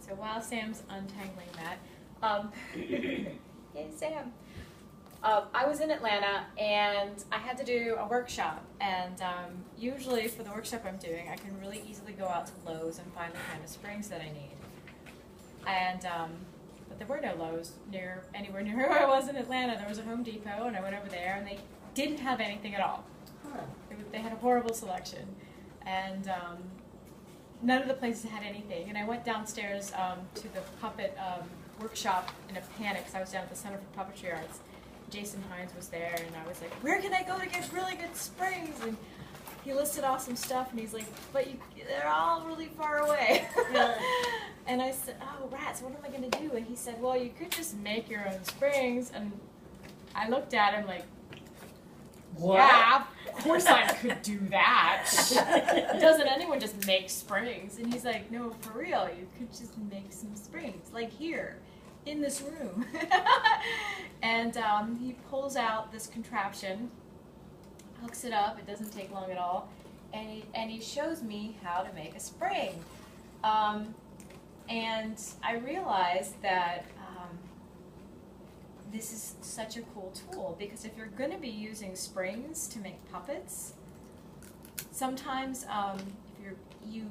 So while Sam's untangling that, yay Sam. I was in Atlanta and I had to do a workshop, and usually for the workshop I'm doing, I can really easily go out to Lowe's and find the kind of springs that I need. And but there were no Lowe's anywhere near where I was in Atlanta. There was a Home Depot, and I went over there, and they didn't have anything at all. Huh. They had a horrible selection, and none of the places had anything. And I went downstairs to the puppet workshop in a panic, because I was down at the Center for Puppetry Arts. Jason Hines was there, and I was like, where can I go to get really good springs? And he listed off some stuff, and he's like, but they're all really far away. And I said, oh, rats, what am I going to do? And he said, well, you could just make your own springs. And I looked at him like, what? Yeah, of course I could do that. Doesn't anyone just make springs? And he's like, no, for real, you could just make some springs, like here, in this room. And he pulls out this contraption, hooks it up, it doesn't take long at all, and he shows me how to make a spring. And I realized that this is such a cool tool, because if you're going to be using springs to make puppets, sometimes if you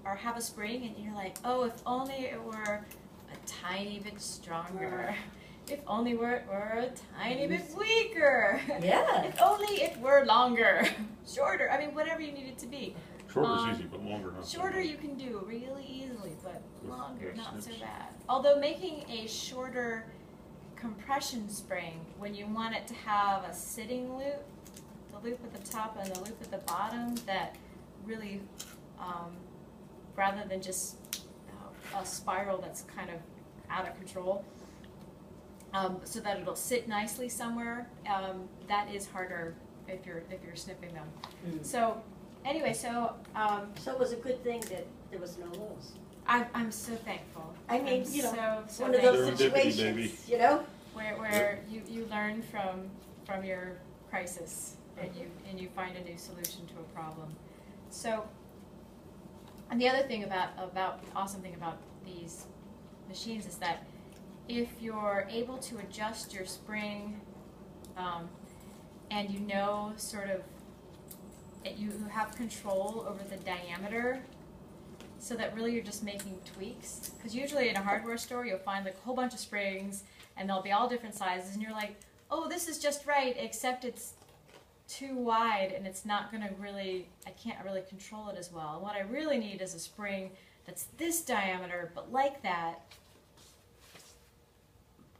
have a spring and you're like, oh, if only it were a tiny bit stronger. If only it were a tiny bit weaker. Yeah. If only it were longer, shorter. I mean, whatever you need it to be. Shorter is easy, but longer not. Shorter you can do really easily, but longer not so bad. Although making a shorter compression spring, when you want it to have a sitting loop, the loop at the top and the loop at the bottom, that really, rather than just a spiral that's kind of out of control, so that it'll sit nicely somewhere, that is harder if you're snipping them. So anyway, so it was a good thing that there was no Lowe's. I'm so thankful. I mean, I'm you know, so one of those Serendipity, situations, baby. you know, where you learn from your crisis, and you find a new solution to a problem. So, and the other thing the awesome thing about these machines is that if you're able to adjust your spring, and you know sort of that you have control over the diameter, so that really you're just making tweaks. Because usually in a hardware store you'll find like a whole bunch of springs and they'll be all different sizes, and you're like, oh, this is just right, except it's too wide and it's not going to really, I can't really control it as well. And what I really need is a spring that's this diameter, but like that,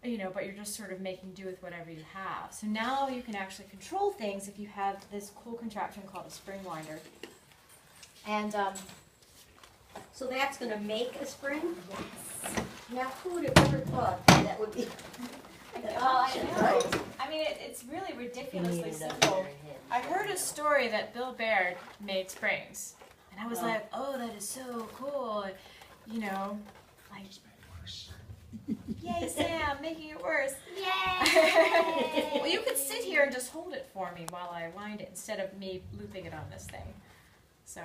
you know, but you're just sort of making do with whatever you have. So now you can actually control things if you have this cool contraption called a spring winder. And so that's going to make a spring? yes. Now, who would have ever thought that would be an option, right? I mean, it's really ridiculously simple. I heard a story that Bill Baird made springs, and I was like, oh, that is so cool. You know, like, yay, Sam, making it worse. Yay! Well, you could sit here and just hold it for me while I wind it instead of me looping it on this thing. So,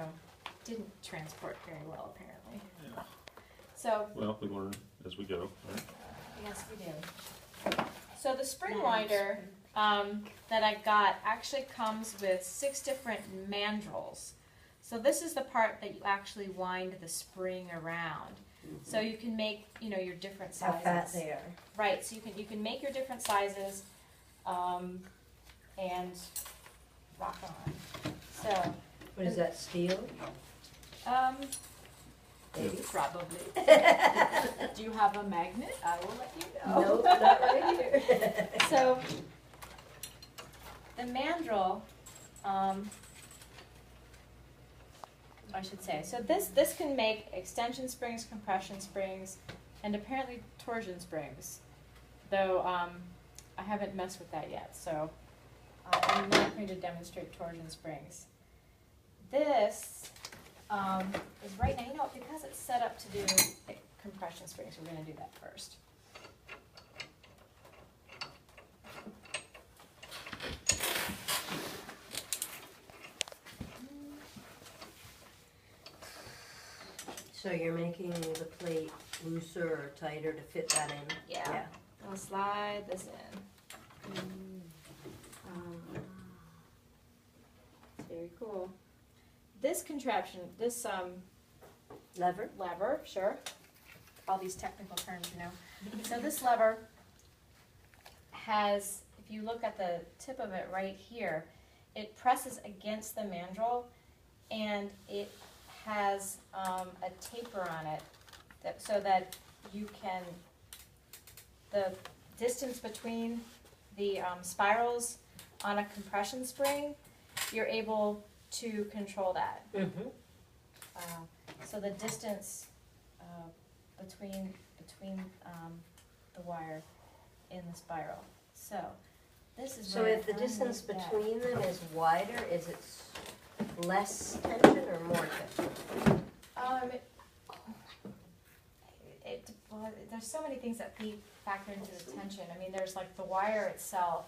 didn't transport very well, apparently. Yeah. So, Well, we learn as we go, right? yes, we do. So the spring winder that I got actually comes with 6 different mandrels. So this is the part that you actually wind the spring around. So you can make, you know, your different sizes. How fat they are. Right. So you can make your different sizes, and rock on. So. What is that, steel? Maybe. Probably. Do you have a magnet? I will let you know. Nope, not right here. So the mandrel, I should say. So this can make extension springs, compression springs, and apparently torsion springs. Though I haven't messed with that yet, so I'm not going to demonstrate torsion springs. This is right now, you know, because it's set up to do compression springs, we're going to do that first. So you're making the plate looser or tighter to fit that in? Yeah. I'll slide this in. It's very cool. This contraption, this Lever? lever, sure. All these technical terms, you know. So this lever has, if you look at the tip of it right here, it presses against the mandrel, and it has a taper on it, so that you can, the distance between the spirals on a compression spring, you're able to control that. Mm-hmm. So the distance between the wire in the spiral. So this is So where if the I distance like that. between them is wider, is it less tension or more tension? Well, there's so many things that factor into the tension. I mean, there's like the wire itself,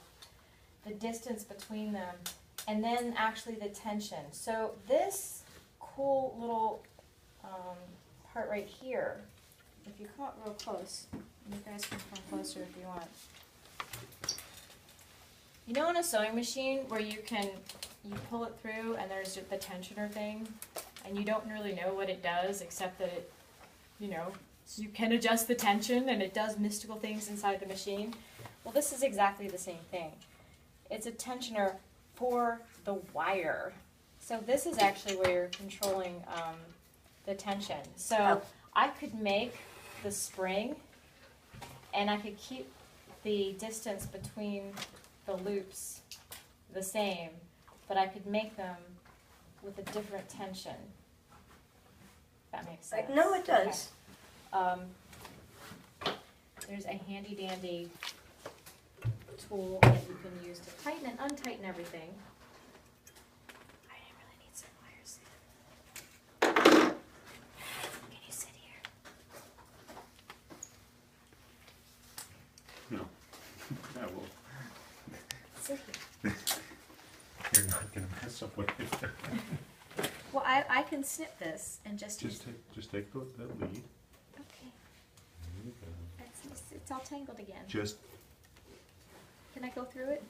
the distance between them, and then actually the tension. So this cool little part right here, if you come up real close, you guys can come closer if you want. You know, in a sewing machine where you pull it through and there's the tensioner thing, and you don't really know what it does except that it, you know, you can adjust the tension and it does mystical things inside the machine. Well, this is exactly the same thing. It's a tensioner for the wire. So this is actually where you're controlling the tension. So I could make the spring, and I could keep the distance between the loops the same, but I could make them with a different tension. If that makes sense. No, it does. There's a handy dandy tool that you can use to tighten and untighten everything. I really need some wires. Can you sit here? No. Yeah, well, Sit here. you're not gonna mess up what you do. Well, I can snip this and just use. Just take the lead. Okay. There you go. It's all tangled again. Just Can I go through it?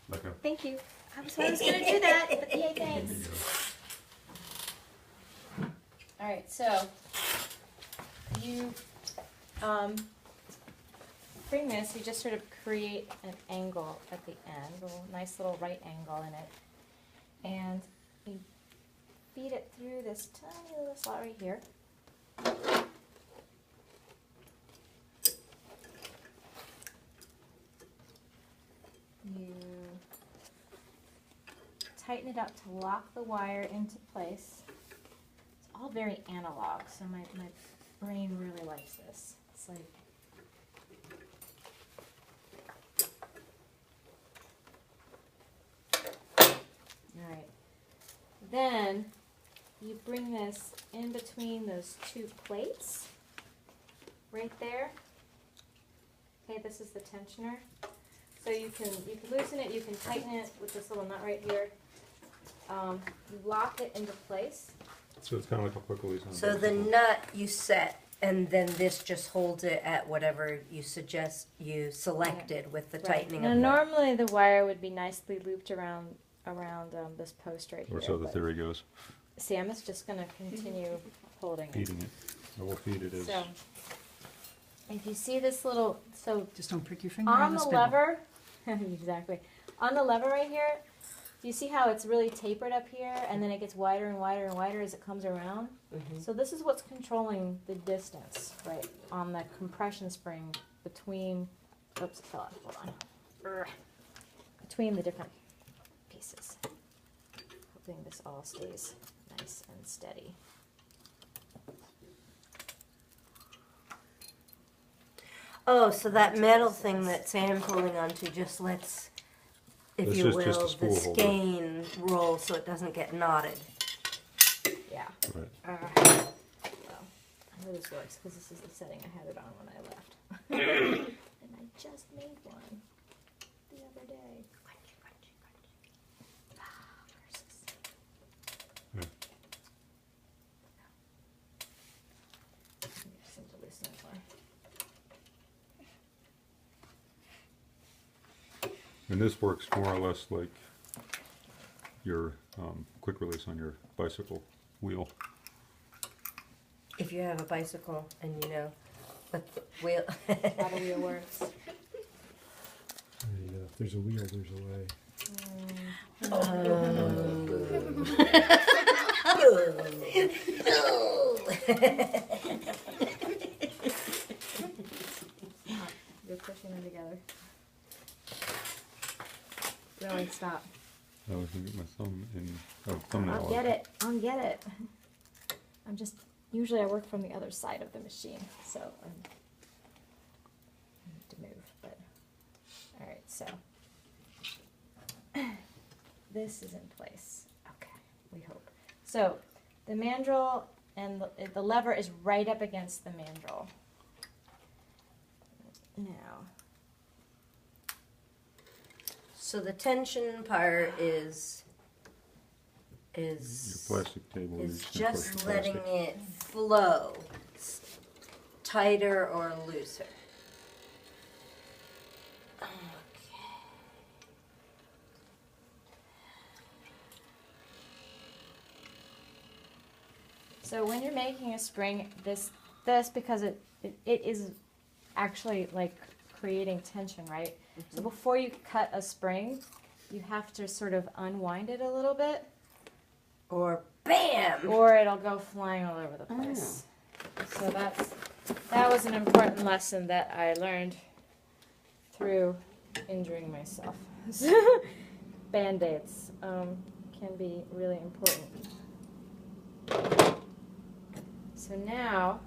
like a. Thank you. I was going to do that, but yay, thanks. All right, so you bring this, you just sort of create an angle at the end, a nice little right angle in it, and you feed it through this tiny little slot right here. You tighten it up to lock the wire into place. It's all very analog, so my brain really likes this. It's like, all right. Then you bring this in between those two plates, right there. Okay, this is the tensioner. So you can loosen it, you can tighten it with this little nut right here. You lock it into place. So it's kind of like a quick release on. So the nut you set, and then this just holds it at whatever you selected with the tightening Now of the... normally the wire would be nicely looped around this post right here. Or so the but theory goes. Sam is just going to continue holding it. Feeding it. Or we'll feed it as. So if you see this little, so Just don't prick your finger on on the the spindle. lever, exactly, on the lever right here, do you see how it's really tapered up here, and then it gets wider and wider and wider as it comes around? Mhm. So this is what's controlling the distance, right, on the compression spring between, oops, it fell out, hold on, between the different pieces. Hoping this all stays nice and steady. Oh, so that metal thing that Sam's holding onto just lets, if It's you just a will, the spool holder. skein roll so it doesn't get knotted. Yeah. Right. Well, I know this works because this is the setting I had it on when I left. And I just made one the other day. And this works more or less like your quick release on your bicycle wheel. If you have a bicycle and you know what the wheel. How the wheel works. There you go. If there's a wheel, there's a way. You're pushing them together. Really, stop. I was gonna get my thumb in. Oh, thumbnail. I'll get it. I'll get it. I'm just, usually I work from the other side of the machine, so I need to move, but, alright, so. This is in place. Okay, we hope. So, the mandrel and the lever is right up against the mandrel. Now, So the tension part is Your plastic table. you're is gonna push just the letting plastic. it flow, tighter or looser. so when you're making a spring, this because it is actually like creating tension, right? So before you cut a spring, you have to sort of unwind it a little bit, Or bam! or it'll go flying all over the place. So that was an important lesson that I learned through injuring myself. Band-aids can be really important. So now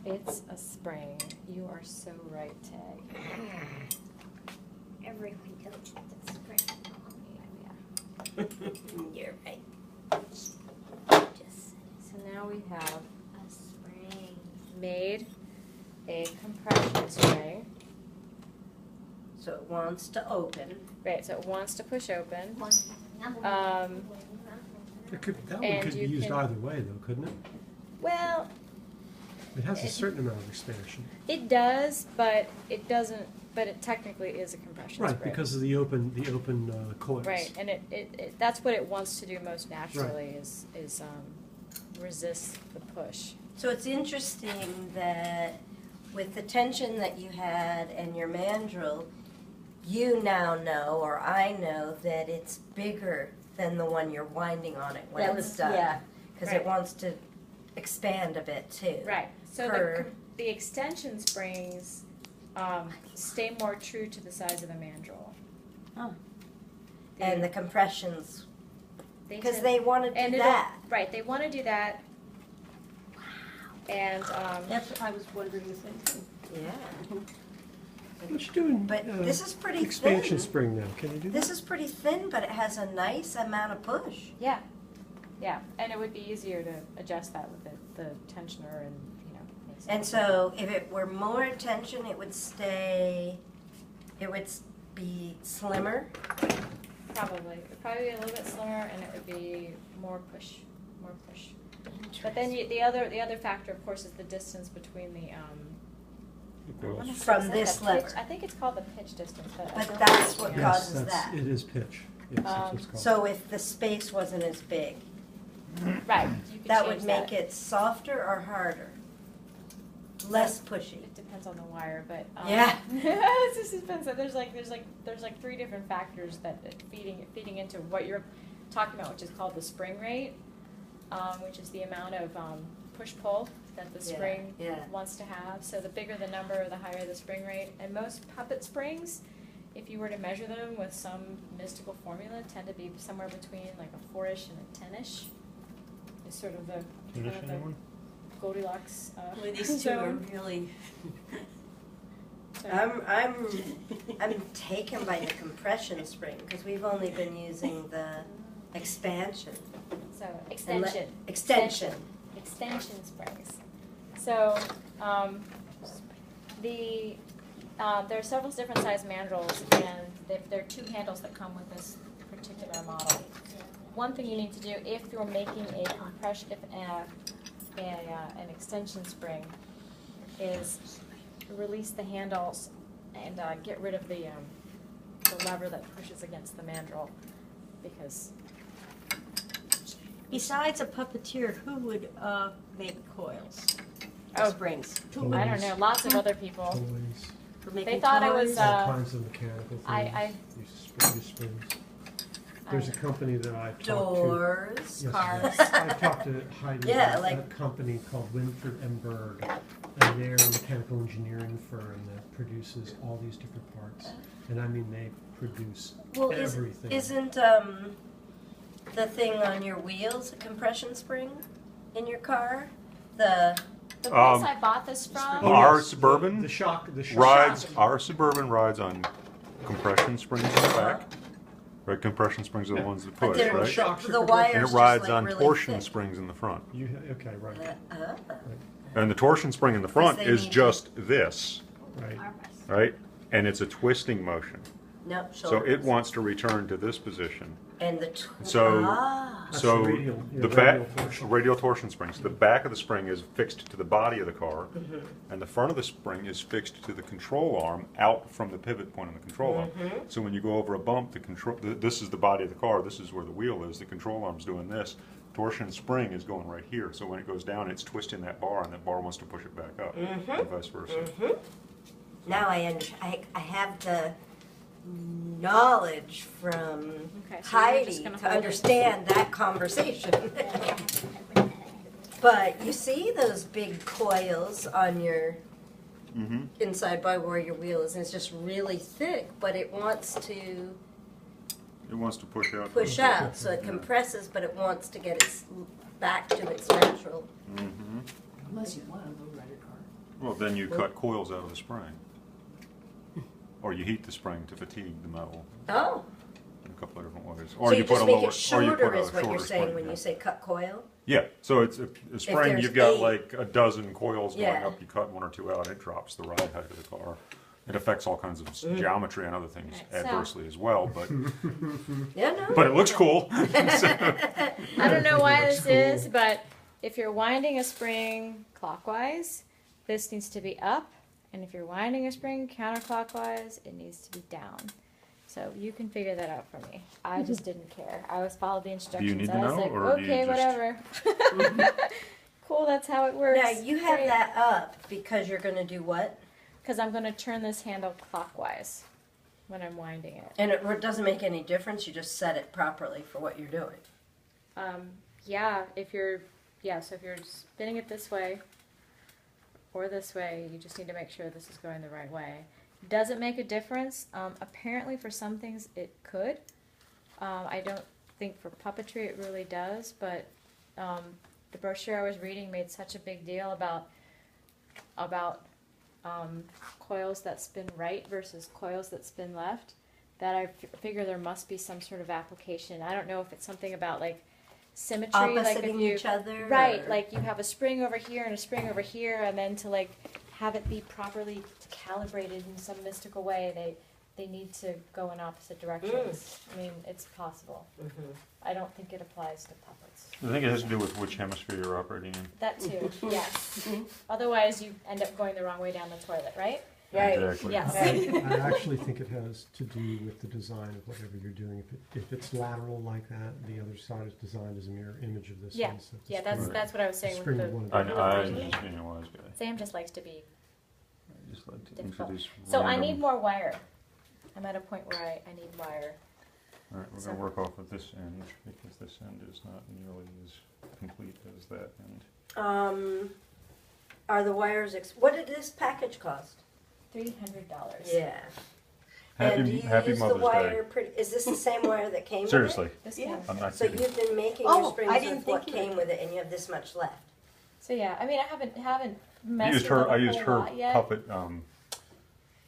it's a spring. You are so right, Tag. Everyone knows the spring. Yeah. You're right. Just So now we have a spring. made a compression spring. So it wants to open. Right, so it wants to push open. That one And could be you used can- either way, though, couldn't it? Well, It has a certain amount of expansion. it does, but it doesn't. But it technically is a compression Right, spring. because of the open coils. Right, and it that's what it wants to do most naturally is resist the push. So it's interesting that with the tension that you had and your mandrel, you now know, or I know, that it's bigger than the one you're winding on it when it's done. yeah. Because Right. it wants to expand a bit too. Right. So Per- the extension springs stay more true to the size of the mandrel. Oh. And the compressions, they because tend- they want to and do it'll- that. Right, they want to do that. And That's what I was wondering the same thing. Yeah. What you doing? But this is pretty expansion thin. spring now. Can you do that? This is pretty thin, but it has a nice amount of push. yeah, and it would be easier to adjust that with the tensioner and make some- And so if it were more tension, it would stay, it would be slimmer. Probably. It would probably be a little bit slimmer, and it would be more push. But then the other factor, of course, is the distance between the Well, I wanna say From it's like this the lever. pitch- I think it's called the pitch distance, but I But don't that's know. what Yeah. causes Yes, that. it is pitch. Yes, that's what it's called. So if the space wasn't as big, Right. You could that change would make it softer or harder? Less pushy. It depends on the wire, but Yeah. it just depends. There's like 3 different factors that feeding into what you're talking about, which is called the spring rate, which is the amount of push pull that the Yeah, spring yeah. wants to have. So the bigger the number, the higher the spring rate. And most puppet springs, if you were to measure them with some mystical formula, tend to be somewhere between like a 4-ish and a 10-ish. Is sort of the Finish kind of anyone? the Goldilocks. Boy, these two are zone. really. So- I'm taken by the compression spring, because we've only been using the expansion. So And extension. Extension. Extension springs. So there are several different size mandrels, and there are 2 handles that come with this particular model. One thing you need to do if you're making a compression, an extension spring, is release the handles and get rid of the lever that pushes against the mandrel, because Besides a puppeteer, who would make coils? Oh. Springs. Toys. I don't know, lots of other people. Toys, For making thought I toys? was, all kinds of mechanical things. I- Use springs. There's a company that I talked to. Doors, Yes, cars. I talked to Heidi Yeah, at like- a company called Winford and Berg, and they're a mechanical engineering firm that produces all these different parts. And I mean, they produce Well, everything. isn't the thing on your wheels a compression spring in your car? The The place I bought this from, Oh, Our yes, Suburban the shock rides, our Suburban rides on compression springs in the back. Right, compression springs are the Yeah. ones that but push, they're- right? Shocks are the compression. wires And it just, rides like, on really torsion thick. springs in the front. Okay, right, And the torsion spring in the front they is need to- just this, right. right? And it's a twisting motion. No, So shoulders. it wants to return to this position. And the So- That's So the radial, yeah, the back, radial torsion. radial torsion springs, the back of the spring is fixed to the body of the car, Mm-hmm. and the front of the spring is fixed to the control arm out from the pivot point on the control arm. Mm-hmm. So when you go over a bump, this is the body of the car, this is where the wheel is, the control arm's doing this. Torsion spring is going right here, so when it goes down, it's twisting that bar, and that bar wants to push it back up, Mm-hmm. and vice versa. Now I have the knowledge from Okay, so you're Heidi just gonna to hold it. understand that conversation. But you see those big coils on your Mm-hmm. inside by where your wheel is, and it's just really thick, but it wants to It wants to push out. push out, so it compresses, but it wants to get its back to its natural. Mm-hmm. Unless you want to low rider car. Well, then you cut coils out of the spring. Or you heat the spring to fatigue the metal Oh, in a couple of different ways. so Or you put just a make lower, it or you shorter put a is what you're shorter saying spring, when yeah. you say cut coil? Yeah, so it's a spring, there's you've got 8. like a dozen coils going Yeah. up, you cut 1 or 2 out, it drops the ride height of the car. It affects all kinds of geometry and other things Right, so- adversely as well, Yeah, no. but it looks cool. I don't know why this is, but if you're winding a spring clockwise, this needs to be up, and if you're winding a spring counterclockwise, it needs to be down. So you can figure that out for me. I just didn't care. I always followed the instructions. need to I was know, like, or do you okay, just- whatever. Cool, that's how it works. Now you have that up because you're going to do what? Because I'm going to turn this handle clockwise when I'm winding it. And it doesn't make any difference. You just set it properly for what you're doing. Yeah, so if you're spinning it this way or this way, you just need to make sure this is going the right way. Does it make a difference? Apparently for some things it could. I don't think for puppetry it really does, but the brochure I was reading made such a big deal about coils that spin right versus coils that spin left, that I figure there must be some sort of application. I don't know if it's something about like symmetry, like if Oppositing you each other? right, or- like you have a spring over here and a spring over here, and then to like have it be properly calibrated in some mystical way, they need to go in opposite directions. I mean, it's possible. Mhm. I don't think it applies to puppets. I think it has to do with which hemisphere you're operating in. That too, yes. Otherwise, you end up going the wrong way down the toilet, right? Right. Exactly. Yes. Right. I actually think it has to do with the design of whatever you're doing. If it's lateral like that, the other side is designed as a mirror image of this Yeah. one. So the Yeah, that's spring- that's what I was saying with spring the. would want I to know, be- I'm just being a wise guy. Sam just likes to be. I just like to Difficult. introduce So I random- need more wire. I'm at a point where I need wire. All right, we're So- gonna work off of this end, because this end is not nearly as complete as that end. Are the wires, what did this package cost? $300. Yeah. And do Happy, you happy use the Mother's wire Day. pretty, is this the same wire that came with it? Seriously, This Yeah. one. I'm not So kidding. you've been making Oh, your I springs didn't with what think you came with it, and you have this much left. So yeah, I mean, I haven't I messed used with her, it a I used whole her lot yet. puppet, but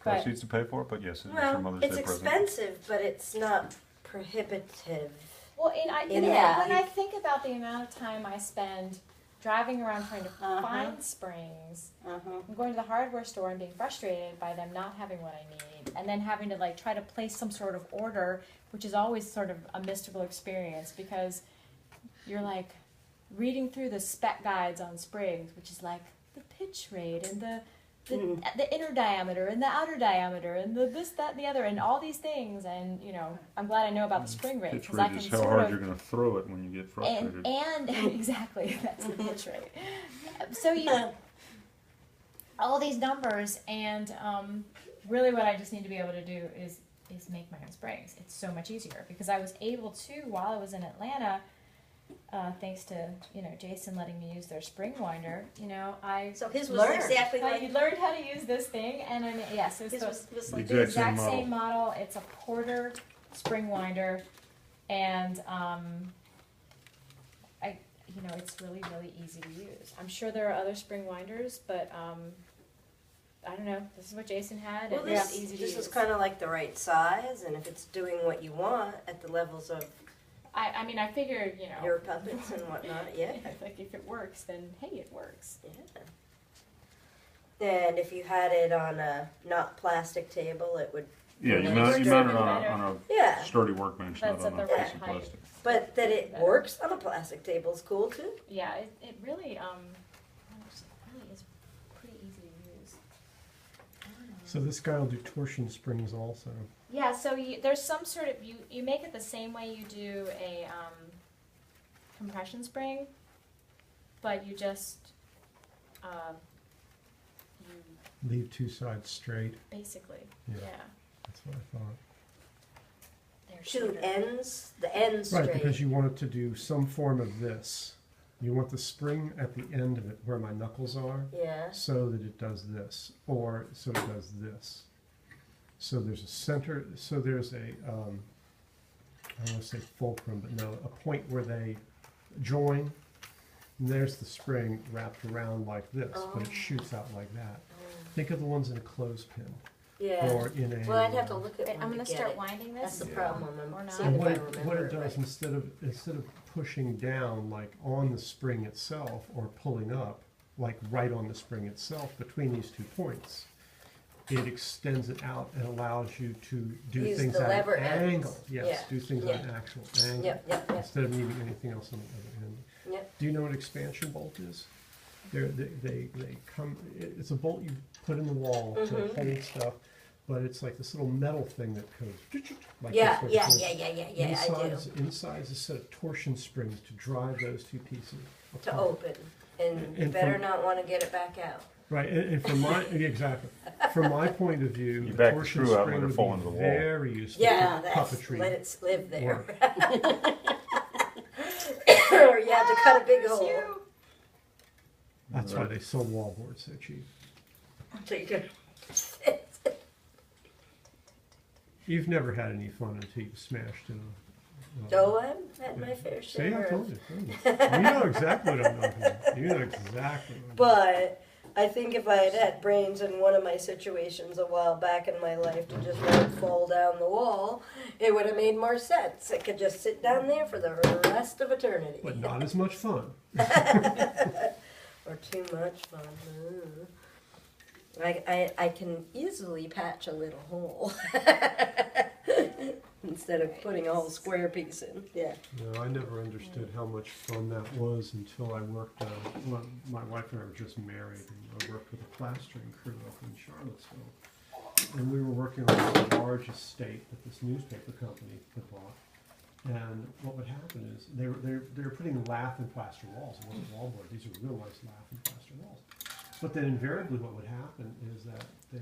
proceeds to pay for it, but yes, it was her Well, Mother's it's Day present. expensive, but it's not prohibitive. well, and in when that. I think about the amount of time I spend driving around trying to find springs, I'm going to the hardware store and being frustrated by them not having what I need, and then having to like try to place some sort of order, which is always sort of a mystical experience because you're like reading through the spec guides on springs, which is like the pitch rate and the the inner diameter and the outer diameter and the this, that, and the other, and all these things. And I'm glad I know about the spring rate Pitch because I rate can is how sort hard of you're going to throw it when you get frustrated. and exactly that's the pitch rate. So all these numbers, and really what I just need to be able to do is make my own springs. It's so much easier because I was able to while I was in Atlanta, thanks to Jason letting me use their spring winder. So his was learned. exactly I like learned how to use this thing, and yes, it his was was The like the exact exact same same model. It's a Porter spring winder, and it's really, really easy to use. I'm sure there are other spring winders, but I don't know. This is what Jason had, Well, and it's easy to use. this is kind of like the right size, and if it's doing what you want at the levels of I mean, I figured, your puppets and whatnot, yeah. like if it works, then hey, it works. Yeah. And if you had it on a not plastic table, it would. Yeah, you It mount works it even on better. a Yeah, sturdy workbench, not That's on at a the right piece of height. plastic. but that it Better. works on a plastic table is cool too. Yeah, it really is pretty easy to use. I don't know. So this guy will do torsion springs also. Yeah, so there's some sort of you make it the same way you do a compression spring, but you just you Leave two sides straight. basically Yeah. yeah. That's what I thought. They're Two shorter. ends, the ends Right, straight. because you want it to do some form of this. You want the spring at the end of it where my knuckles are, Yeah. so that it does this, or so it does this. So there's a center, so there's a, I don't want to say fulcrum, but no, a point where they join. And there's the spring wrapped around like this, but it shoots out like that. Think of the ones in a clothespin, Yeah. or in a. Well, I'd have to look at Wait, one I'm to gonna get start it. winding That's this. the problem. Or I'm not. seeing And if what I it, remember what it it does, right. instead of pushing down like on the spring itself or pulling up like right on the spring itself between these 2 points, it extends it out and allows you to do Use things the at lever an ends. angle. Yes, Yeah. do things at an Yeah. actual angle Yep. instead of needing anything else on the other end. Yep. Do you know what expansion bolt is? They come. It's a bolt you put in the wall to hold stuff, but it's like this little metal thing that goes like Yeah, this. yeah, goes- yeah, yeah, yeah, yeah, I do. Inside is a set of torsion springs to drive those two pieces To apart. open, and you And better from- not want to get it back out. Right, and from my exactly from my point of view, You the back the torsion screw out and spring let it would fall be into the wall. very useful Yeah, for that's puppetry. let it live there. work. Or you have to cut a big hole That's why they sell wall boards so cheap. so you can. You've never had any fun until you smashed it. Oh, I've had my fair See, I share. told you. You know exactly what I'm talking about. You know exactly what I'm But I think if I had had brains in one of my situations a while back in my life to just let it fall down the wall, it would have made more sense. It could just sit down there for the rest of eternity. But not as much fun. Or too much fun. Ooh. I can easily patch a little hole instead of putting a whole square piece in. Yeah. No, I never understood how much fun that was until I worked. Well, my wife and I were just married, and I worked with a plastering crew up in Charlottesville, and we were working on this large estate that this newspaper company had bought. And what would happen is they were putting lath and plaster walls. It wasn't wallboard. These are real nice lath and plaster walls. But then invariably what would happen is that the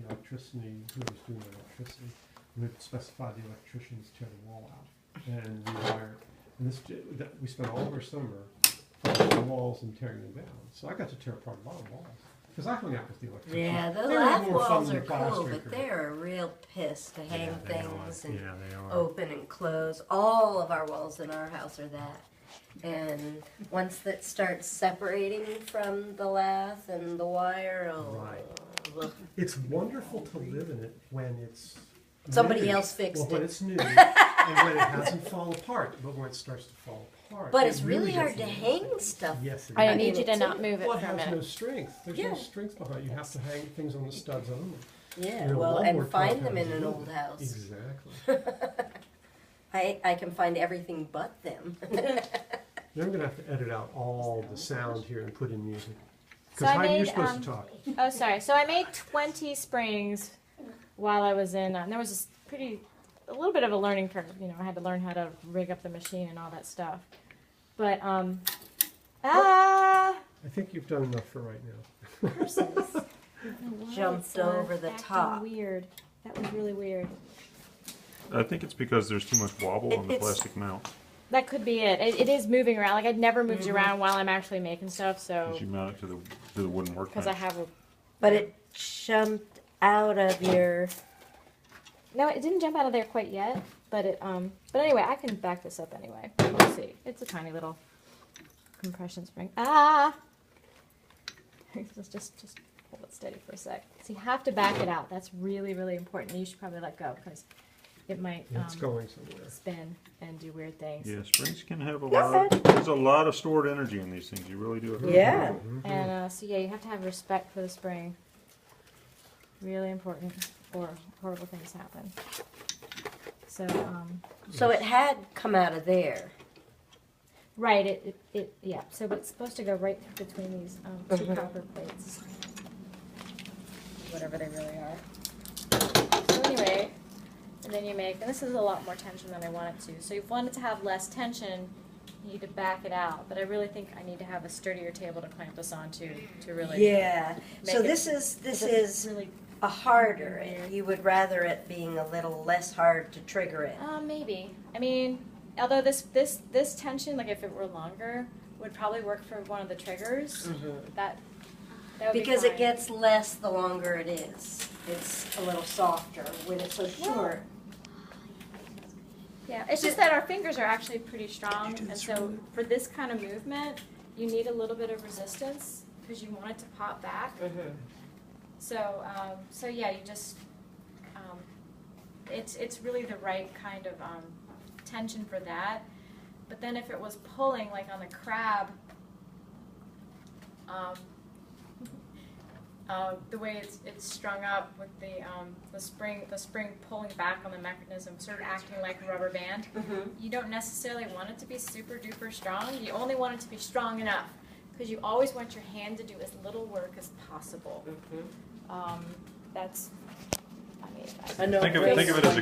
electricity, whoever's doing the electricity, would specify the electricians tear the wall out and rewire it. And we spent all of our summer putting the walls and tearing them down. So I got to tear apart a lot of walls. Because I hung out with the electricians. Yeah, the They were lath more fun walls than are the cool, plastering but crew. they're a real piss to hang Yeah, they things are. and Yeah, they are. open and close. All of our walls in our house are that. And once that starts separating from the lath and the wire, Right. It's wonderful to live in it when it's Somebody new. else fixed well, when it. it's new and when it hasn't fallen apart. But when it starts to fall apart, But it it's really hard gets to nasty. hang stuff. Yes, it I is. need you to it's- not move it Well, it for a has no minute. strength. There's Yeah. no strength behind it. You have to hang things on the studs only. Yeah, You know, well, wallboard and find them compounds in an do old that. house. Exactly. I can find everything but them. Then I'm going to have to edit out all the sound here and put in music. Because I Heidi, you're made, supposed to talk. Oh, sorry. So I made 20 springs while I was in. There was this a little bit of a learning curve. You know, I had to learn how to rig up the machine and all that stuff. But I think you've done enough for right now. horses. Jumped over the top. Weird. That was really weird. I think it's because there's too much wobble on the It's- plastic mount. That could be it. It is moving around. Like, it never moves around while I'm actually making stuff. So As you mount it to the wooden because I workbench. have a But it jumped out of your. no, it didn't jump out of there quite yet. But it But anyway, I can back this up anyway. We'll see. It's a tiny little compression spring. Just hold it steady for a sec. So you have to back it out. That's really, really important. You should probably let go because it might It's going somewhere. spin and do weird things. Yeah, springs can have a Go lot. ahead. There's a lot of stored energy in these things. You really do have to. Yeah. And so yeah, you have to have respect for the spring. Really important, or horrible things happen. So So it had come out of there. right, it yeah. So it's supposed to go right between these two copper plates, whatever they really are. So anyway, and then you make, and this is a lot more tension than I want it to. So if you want it to have less tension, you need to back it out. But I really think I need to have a sturdier table to clamp this onto to really. Yeah. So Make it- this is really. a harder. You would rather it being a little less hard to trigger it. Maybe. I mean, although this tension, like if it were longer, would probably work for one of the triggers. That would Because be it fine. gets less the longer it is. It's a little softer when it's so short. Yeah, it's just that our fingers are actually pretty strong, and so for this kind of movement, you need a little bit of resistance because you want it to pop back. So yeah, you just it's really the right kind of tension for that. But then if it was pulling like on the crab, the way it's strung up with the spring pulling back on the mechanism, sort of acting like a rubber band. You don't necessarily want it to be super duper strong. You only want it to be strong enough because you always want your hand to do as little work as possible. That's, I mean, I know Think of Grace it as a